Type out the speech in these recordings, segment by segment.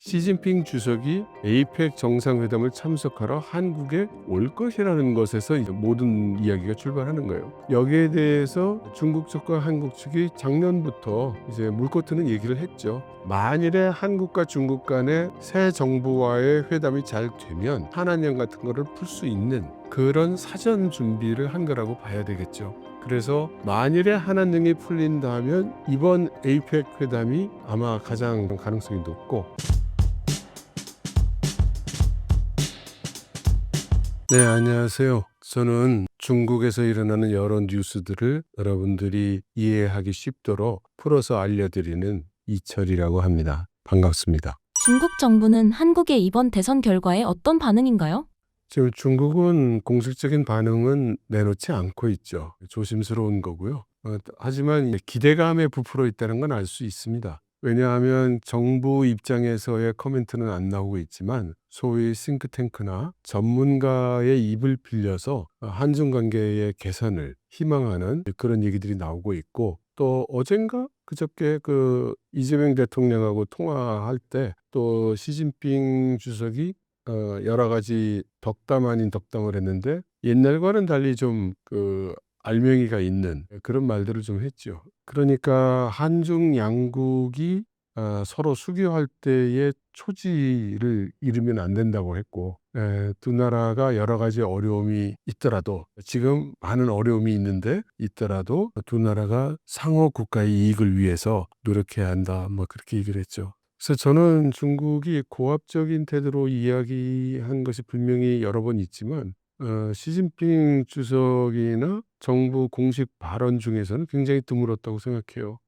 시진핑 주석이 에이펙 정상회담을 참석하러 한국에 올 것이라는 것에서 이제 모든 이야기가 출발하는 거예요. 여기에 대해서 중국 측과 한국 측이 작년부터 이제 물꼬 트는 얘기를 했죠. 만일에 한국과 중국 간의 새 정부와의 회담이 잘 되면 한한령 같은 거를 풀 수 있는 그런 사전 준비를 한 거라고 봐야 되겠죠. 그래서 만일에 한한령이 풀린다면 이번 에이펙 회담이 아마 가장 가능성이 높고, 네, 안녕하세요. 저는 중국에서 일어나는 여러 뉴스들을 여러분들이 이해하기 쉽도록 풀어서 알려드리는 이철이라고 합니다. 반갑습니다. 중국 정부는 한국의 이번 대선 결과에 어떤 반응인가요? 지금 중국은 공식적인 반응은 내놓지 않고 있죠. 조심스러운 거고요. 하지만 기대감에 부풀어 있다는 건 알 수 있습니다. 왜냐하면 정부 입장에서의 코멘트는 안 나오고 있지만 소위 싱크탱크나 전문가의 입을 빌려서 한중 관계의 개선을 희망하는 그런 얘기들이 나오고 있고, 또 어젠가 그저께 이재명 대통령하고 통화할 때 또 시진핑 주석이 여러 가지 덕담 아닌 덕담을 했는데 옛날과는 달리 좀 알맹이가 있는 그런 말들을 좀 했죠. 그러니까 한중 양국이 서로 수교할 때의 초지를 잃으면 안 된다고 했고, 두 나라가 여러 가지 어려움이 있더라도, 지금 많은 어려움이 있더라도 두 나라가 상호 국가의 이익을 위해서 노력해야 한다, 뭐 그렇게 얘기를 했죠. 그래서 저는 중국이 고압적인 태도로 이야기한 것이 분명히 여러 번 있지만 시진핑 주석이나 정부 공식 발언 중에서는 굉장히 드물었다고 생각해요.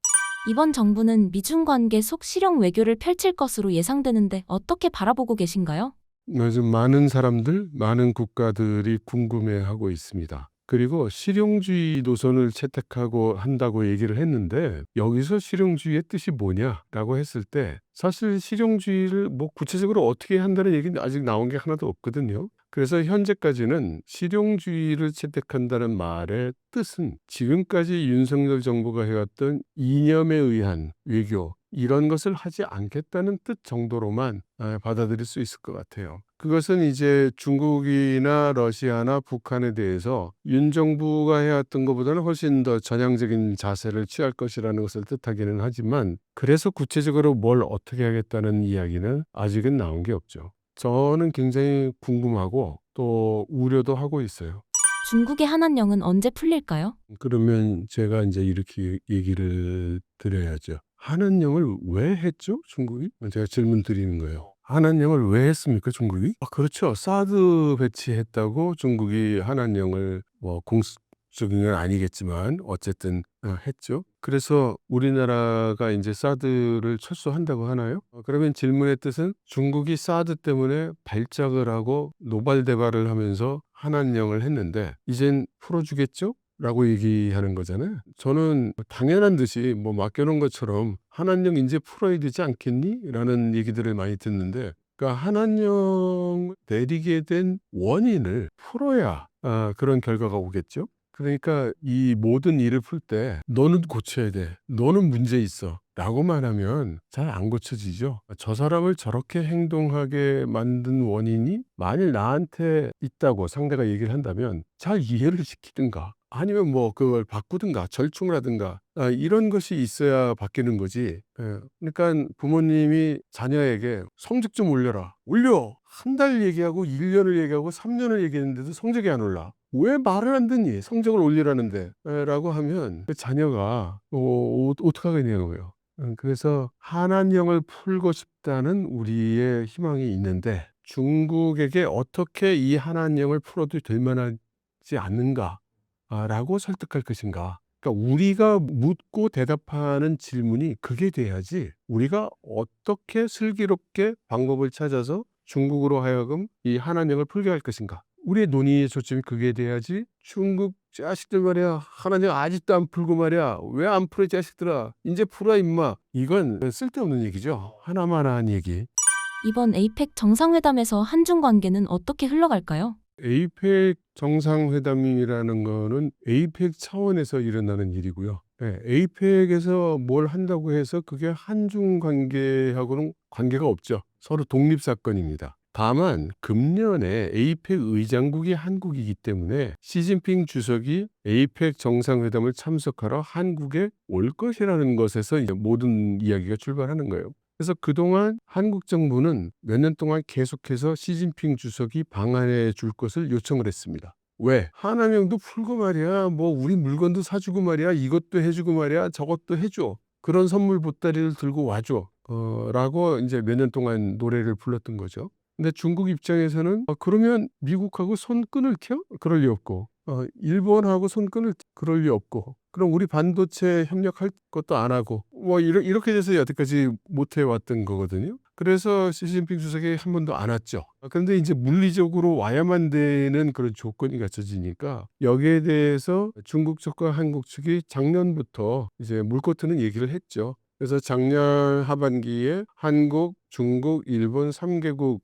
이번 정부는 미중 관계 속 실용 외교를 펼칠 것으로 예상되는데 어떻게 바라보고 계신가요? 요즘 많은 사람들, 많은 국가들이 궁금해하고 있습니다. 그리고 실용주의 노선을 채택하고 한다고 얘기를 했는데, 여기서 실용주의의 뜻이 뭐냐라고 했을 때 사실 실용주의를 뭐 구체적으로 어떻게 한다는 얘기는 아직 나온 게 하나도 없거든요. 그래서 현재까지는 실용주의를 채택한다는 말의 뜻은 지금까지 윤석열 정부가 해왔던 이념에 의한 외교, 이런 것을 하지 않겠다는 뜻 정도로만 받아들일 수 있을 것 같아요. 그것은 이제 중국이나 러시아나 북한에 대해서 윤 정부가 해왔던 것보다는 훨씬 더 전향적인 자세를 취할 것이라는 것을 뜻하기는 하지만, 그래서 구체적으로 뭘 어떻게 하겠다는 이야기는 아직은 나온 게 없죠. 저는 굉장히 궁금하고 또 우려도 하고 있어요. 중국의 한한령은 언제 풀릴까요? 그러면 제가 이제 이렇게 얘기를 드려야죠. 한한령을 왜 했죠, 중국이? 제가 질문 드리는 거예요. 한한령을 왜 했습니까, 중국이? 그렇죠. 사드 배치했다고 중국이 한한령을 뭐 공식적인 건 아니겠지만 어쨌든 했죠. 그래서 우리나라가 이제 사드를 철수한다고 하나요? 그러면 질문의 뜻은 중국이 사드 때문에 발작을 하고 노발대발을 하면서 한한령을 했는데 이젠 풀어주겠죠? 라고 얘기하는 거잖아요. 저는 당연한 듯이 뭐 맡겨놓은 것처럼 한한령 이제 풀어야 되지 않겠니? 라는 얘기들을 많이 듣는데, 그러니까 한한령 내리게 된 원인을 풀어야 그런 결과가 오겠죠. 그러니까 이 모든 일을 풀 때 너는 고쳐야 돼, 너는 문제 있어 라고만 하면 잘 안 고쳐지죠. 저 사람을 저렇게 행동하게 만든 원인이 만일 나한테 있다고 상대가 얘기를 한다면 잘 이해를 시키든가 아니면 뭐 그걸 바꾸든가 절충을 하든가 이런 것이 있어야 바뀌는 거지. 그러니까 부모님이 자녀에게 성적 좀 올려라, 올려! 한 달 얘기하고 1년을 얘기하고 3년을 얘기했는데도 성적이 안 올라. 왜 말을 안 듣니? 성적을 올리라는데 라고 하면 그 자녀가 어떡하겠냐고요. 그래서 한한령을 풀고 싶다는 우리의 희망이 있는데, 중국에게 어떻게 이 한한령을 풀어도 될 만하지 않는가 라고 설득할 것인가. 그러니까 우리가 묻고 대답하는 질문이 그게 돼야지, 우리가 어떻게 슬기롭게 방법을 찾아서 중국으로 하여금 이 한한령을 풀게 할 것인가. 우리의 논의의 초점이 그게 돼야지, 중국 자식들 말이야, 한한령 아직도 안 풀고 말이야, 왜 안 풀어 이 자식들아, 이제 풀어 임마, 이건 쓸데없는 얘기죠. 하나만한 얘기. 이번 에이펙 정상회담에서 한중 관계는 어떻게 흘러갈까요? 에이펙 정상회담이라는 거는 에이펙 차원에서 일어나는 일이고요. 예, 에이펙에서 뭘 한다고 해서 그게 한중 관계하고는 관계가 없죠. 서로 독립 사건입니다. 다만 금년에 에이펙 의장국이 한국이기 때문에 시진핑 주석이 에이펙 정상회담을 참석하러 한국에 올 것이라는 것에서 이제 모든 이야기가 출발하는 거예요. 그래서 그동안 한국 정부는 몇 년 동안 계속해서 시진핑 주석이 방한해 줄 것을 요청을 했습니다. 왜? 하나명도 풀고 말이야. 뭐 우리 물건도 사주고 말이야. 이것도 해주고 말이야. 저것도 해줘. 그런 선물 보따리를 들고 와줘. 라고 이제 몇 년 동안 노래를 불렀던 거죠. 근데 중국 입장에서는 그러면 미국하고 손끈을 켜? 그럴 리 없고 일본하고 손끈을 그럴 리 없고 그럼 우리 반도체 협력할 것도 안 하고 뭐 이렇게 돼서 여태까지 못 해왔던 거거든요. 그래서 시진핑 주석이 한 번도 안 왔죠. 그런데 이제 물리적으로 와야만 되는 그런 조건이 갖춰지니까 여기에 대해서 중국 측과 한국 측이 작년부터 이제 물꼬 트는 얘기를 했죠. 그래서 작년 하반기에 한국, 중국, 일본 3개국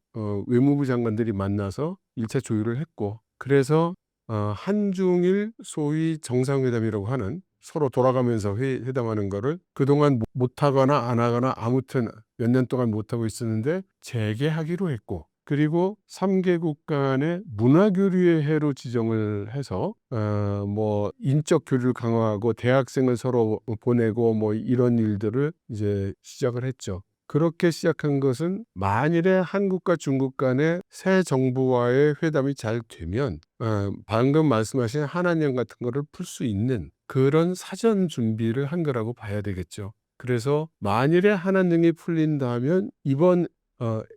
외무부 장관들이 만나서 1차 조율을 했고 그래서 한중일 소위 정상회담이라고 하는 서로 돌아가면서 회담하는 거를 그동안 못하거나 안 하거나 아무튼 몇 년 동안 못하고 있었는데 재개하기로 했고 그리고 3개국 간의 문화교류의 해로 지정을 해서 뭐 인적 교류를 강화하고 대학생을 서로 보내고 뭐 이런 일들을 이제 시작을 했죠. 그렇게 시작한 것은 만일에 한국과 중국 간의 새 정부와의 회담이 잘 되면 방금 말씀하신 한한령 같은 거를 풀 수 있는 그런 사전 준비를 한 거라고 봐야 되겠죠. 그래서 만일에 한한령이 풀린다면 이번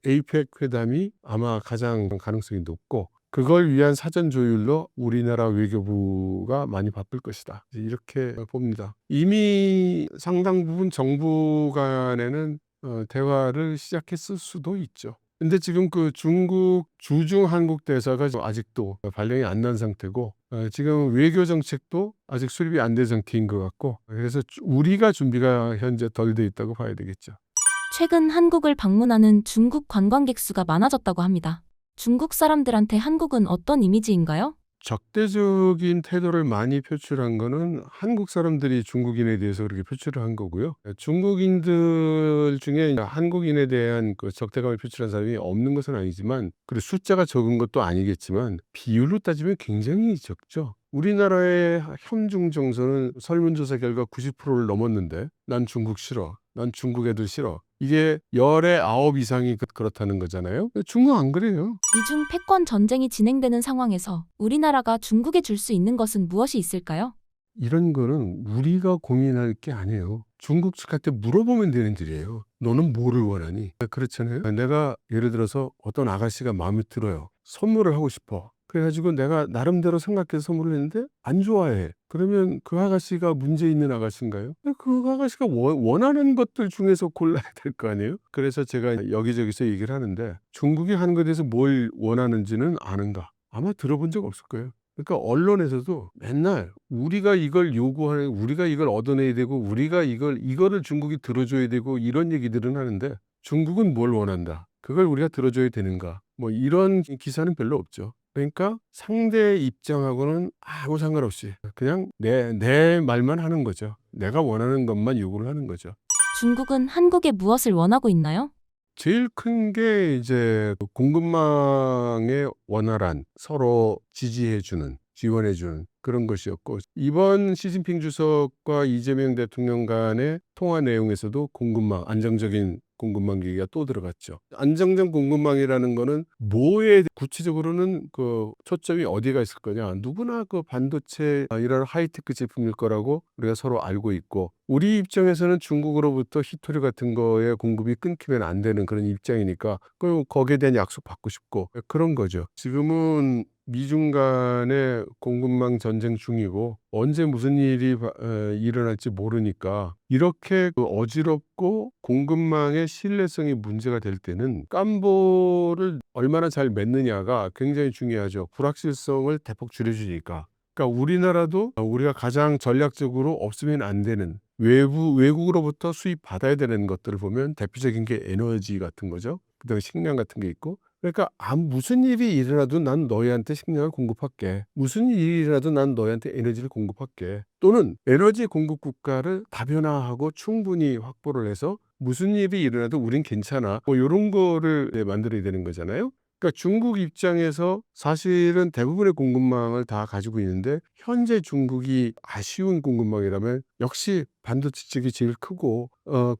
에이펙 회담이 아마 가장 가능성이 높고 그걸 위한 사전 조율로 우리나라 외교부가 많이 바쁠 것이다. 이렇게 봅니다. 이미 상당 부분 정부 간에는 대화를 시작했을 수도 있죠. 근데 지금 그 중국 주중 한국 대사가 아직도 발령이 안 난 상태고 지금 외교 정책도 아직 수립이 안 된 상태인 것 같고 그래서 우리가 준비가 현재 덜 돼 있다고 봐야 되겠죠. 최근 한국을 방문하는 중국 관광객 수가 많아졌다고 합니다. 중국 사람들한테 한국은 어떤 이미지인가요? 적대적인 태도를 많이 표출한 거는 한국 사람들이 중국인에 대해서 그렇게 표출을 한 거고요. 중국인들 중에 한국인에 대한 그 적대감을 표출한 사람이 없는 것은 아니지만 그리고 숫자가 적은 것도 아니겠지만 비율로 따지면 굉장히 적죠. 우리나라의 현중 정서는 설문조사 결과 90%를 넘었는데 난 중국 싫어. 난 중국 애들 싫어. 이게 10의 9 이상이 그렇다는 거잖아요. 중국 안 그래요. 미중 패권 전쟁이 진행되는 상황에서 우리나라가 중국에 줄 수 있는 것은 무엇이 있을까요? 이런 거는 우리가 고민할 게 아니에요. 중국 측한테 물어보면 되는 일이에요. 너는 뭐를 원하니? 그렇잖아요. 내가 예를 들어서 어떤 아가씨가 마음에 들어요. 선물을 하고 싶어. 그래가지고 내가 나름대로 생각해서 선물을 했는데 안 좋아해. 그러면 그 아가씨가 문제 있는 아가씨인가요? 그 아가씨가 원하는 것들 중에서 골라야 될 거 아니에요? 그래서 제가 여기저기서 얘기를 하는데 중국이 하는 것에 대해서 뭘 원하는지는 아는가? 아마 들어본 적 없을 거예요. 그러니까 언론에서도 맨날 우리가 이걸 요구하는 우리가 이걸 얻어내야 되고 우리가 이거를 중국이 들어줘야 되고 이런 얘기들은 하는데 중국은 뭘 원한다. 그걸 우리가 들어줘야 되는가. 뭐 이런 기사는 별로 없죠. 그러니까 상대의 입장하고는 아무 상관없이 그냥 내 말만 하는 거죠. 내가 원하는 것만 요구를 하는 거죠. 중국은 한국에 무엇을 원하고 있나요? 제일 큰 게 이제 공급망의 원활한 서로 지지해주는 지원해주는 그런 것이었고 이번 시진핑 주석과 이재명 대통령 간의 통화 내용에서도 공급망 안정적인 공급망 얘기가 또 들어갔죠. 안정적 공급망이라는 거는 뭐에 구체적으로는 그 초점이 어디가 있을 거냐. 누구나 그 반도체 이런 하이테크 제품일 거라고 우리가 서로 알고 있고 우리 입장에서는 중국으로부터 히토리 같은 거에 공급이 끊기면 안 되는 그런 입장이니까 거기에 대한 약속 받고 싶고 그런 거죠. 지금은 미중 간의 공급망 전쟁 중이고 언제 무슨 일이 일어날지 모르니까 이렇게 어지럽고 공급망의 신뢰성이 문제가 될 때는 깜보를 얼마나 잘 맺느냐가 굉장히 중요하죠. 불확실성을 대폭 줄여주니까. 그러니까 우리나라도 우리가 가장 전략적으로 없으면 안 되는 외국으로부터 수입 받아야 되는 것들을 보면 대표적인 게 에너지 같은 거죠. 그다음에 식량 같은 게 있고 그러니까 무슨 일이 일어나도 난 너희한테 식량을 공급할게. 무슨 일이 일어나도 난 너희한테 에너지를 공급할게. 또는 에너지 공급 국가를 다변화하고 충분히 확보를 해서 무슨 일이 일어나도 우린 괜찮아. 뭐 요런 거를 만들어야 되는 거잖아요. 그러니까 중국 입장에서 사실은 대부분의 공급망을 다 가지고 있는데 현재 중국이 아쉬운 공급망이라면 역시 반도체 쪽이 제일 크고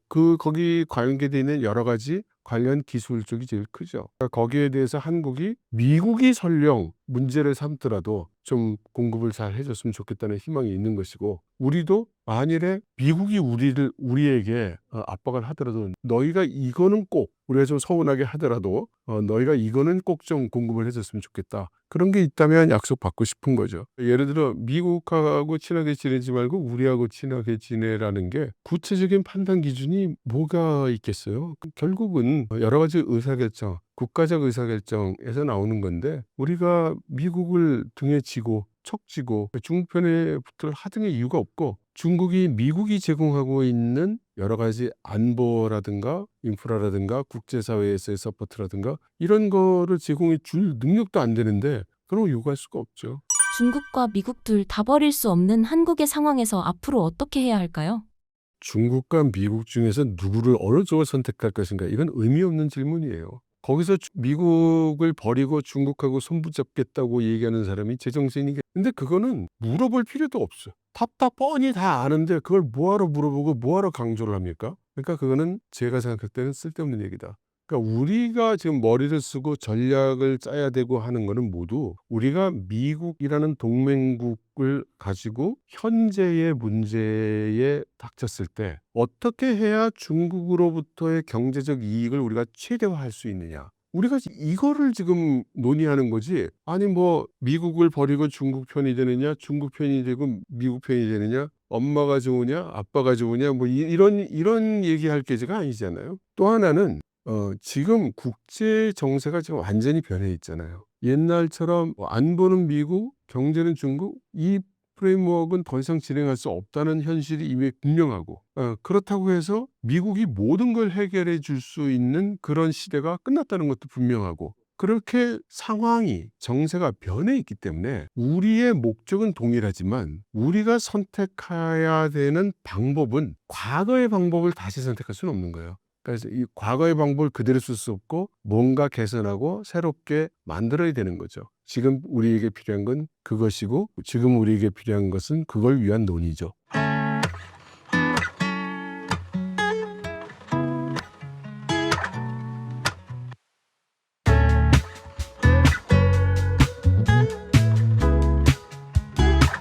거기 관계되어 있는 여러 가지 관련 기술 쪽이 제일 크죠. 그러니까 거기에 대해서 한국이 미국이 설령 문제를 삼더라도 좀 공급을 잘 해줬으면 좋겠다는 희망이 있는 것이고 우리도 만일에 미국이 우리에게 압박을 하더라도 너희가 이거는 꼭 우리가 좀 서운하게 하더라도 너희가 이거는 꼭 좀 공급을 해줬으면 좋겠다. 그런 게 있다면 약속받고 싶은 거죠. 예를 들어 미국하고 친하게 지내지 말고 우리하고 친하게 지내라는 게 구체적인 판단 기준이 뭐가 있겠어요? 결국은 여러 가지 의사결정, 국가적 의사결정에서 나오는 건데 우리가 미국을 등에 지고 척지고 중국 편에 붙을 하등의 이유가 없고 중국이 미국이 제공하고 있는 여러 가지 안보라든가 인프라라든가 국제사회에서의 서포트라든가 이런 거를 제공해 줄 능력도 안 되는데 그런 거 요구할 수가 없죠. 중국과 미국 둘 다 버릴 수 없는 한국의 상황에서 앞으로 어떻게 해야 할까요? 중국과 미국 중에서 누구를 어느 쪽을 선택할 것인가 이건 의미 없는 질문이에요. 거기서 미국을 버리고 중국하고 손붙잡겠다고 얘기하는 사람이 제정신이게 근데 그거는 물어볼 필요도 없어. 뻔히 다 아는데 그걸 뭐하러 물어보고 뭐하러 강조를 합니까? 그러니까 그거는 제가 생각할 때는 쓸데없는 얘기다. 그러니까 우리가 지금 머리를 쓰고 전략을 짜야 되고 하는 거는 모두 우리가 미국이라는 동맹국을 가지고 현재의 문제에 닥쳤을 때 어떻게 해야 중국으로부터의 경제적 이익을 우리가 최대화할 수 있느냐. 우리가 이거를 지금 논의하는 거지. 아니 뭐 미국을 버리고 중국 편이 되느냐, 중국 편이 되고 미국 편이 되느냐, 엄마가 좋으냐, 아빠가 좋으냐, 뭐 이런 얘기할 계제가 아니잖아요. 또 하나는 지금 국제 정세가 지금 완전히 변해 있잖아요. 옛날처럼 안보는 미국, 경제는 중국 이 프레임워크는 더 이상 진행할 수 없다는 현실이 이미 분명하고 그렇다고 해서 미국이 모든 걸 해결해 줄 수 있는 그런 시대가 끝났다는 것도 분명하고 그렇게 상황이 정세가 변해 있기 때문에 우리의 목적은 동일하지만 우리가 선택해야 되는 방법은 과거의 방법을 다시 선택할 수는 없는 거예요. 그래서 이 과거의 방법을 그대로 쓸 수 없고 뭔가 개선하고 새롭게 만들어야 되는 거죠. 지금 우리에게 필요한 건 그것이고 지금 우리에게 필요한 것은 그걸 위한 논의죠.